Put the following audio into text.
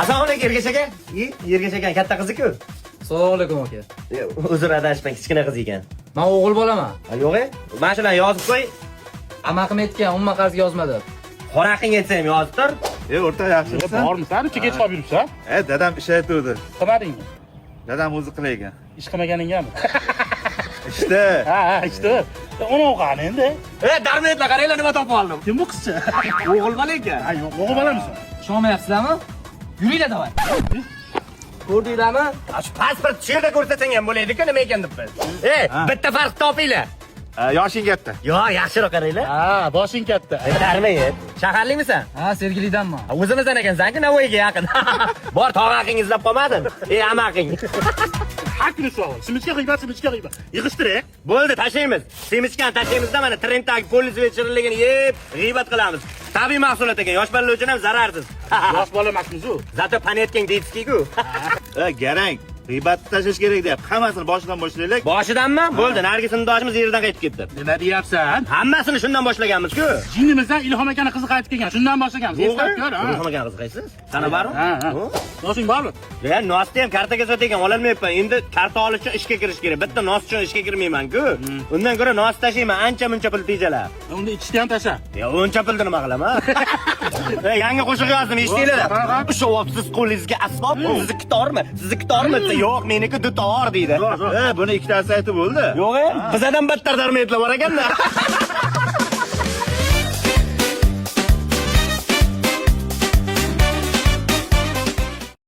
Assalomu alaykum Ergash aka. Ergash aka katta qiz-ku. Assalomu alaykum aka. Uzr adashmang, kichkina qiz ekan. Men o'g'il bolaman. Yo'q-e? Mana shularni yozib qo'y. Amaqim aytgan, umuman qarz yozmadi. Qoraqing aytsa ham yozib tur. O'rta yaxshimisan? Bormisan? Uchiga chiqib yuribsan? Dadam ish aytuvdi. Qilmadingmi? Dadam o'zi qilar ekan. Ish qilmaganingami? Ishda. Ha, ishda. Uni o'qani endi. Darmetlar qaranglar nima topib oldim. Kim bu qizcha? O'g'il bola ekan. Ha, yo'q, o'g'il bolamisan? Ishonmayapsizlarmi? Yuringlar davay. Ko'rdinglarmi? Shu pasport shu yerda ko'rsatsang ham bo'laydi-ku, nima ekan deb. Bitta farq topinglar. Yoshing katta. Yo, yaxshiroq qaranglar. Ha, boshing katta. Tarmayet. Shaharlikmisan? Ha, Sergelidanman. O'zimizdan ekansan-ku, Navoiyga yaqin. Bor, tog'aqing izlab qolmadin. Amaqing. Hakni savol. Simichka g'iybat. Yig'ishtiring. Bo'ldi, tashlaymiz. Semichkani tashlaymiz-da, mana trendagi polis vechirilligini yeb, g'iybat qilamiz. Tabiiy mahsulot ekan, yosh bolalar uchun ham zararsiz. Yosh bola emasmiz-ku. Zato panetking deytskiku. Garang. G'iybatni tashlash kerak deyapti. Hammasini boshidan boshlaylik. Boshidanmi? Bo'ldi, narigi sinfdoshimiz yerdan qaytib ketdi. Nima deyapsan? Hammasini shundan boshlaganmiz-ku. Jinimizdan Ilhom akani qizi qaytib kelgan. Shundan boshlaganmiz. Eslab ko'r, ha. Ilhom aka qiziqaysiz? Sana bormi? Ha. Yoshing bormi? Ya, nosni ham kartaga sotagan ololmayapman. Endi karta olish uchun ishga kirish kerak. Bitta nos uchun ishga kirmayman-ku. Undan ko'ra nos tashlayman, ancha-muncha pul tejalar. Unda ichishni ham tasha. Ya, uncha pulni nima qilaman? Yangi qo'shiq yozdim, eshitdinglar? Ushovsiz qo'lingizga asbob, sizniki tormi? Sizniki tormi? Yo'q, meniki dutor deydi. Buni ikkitasi aytib bo'ldi. Yo'q, bizadan battar darmetlar bor ekanda.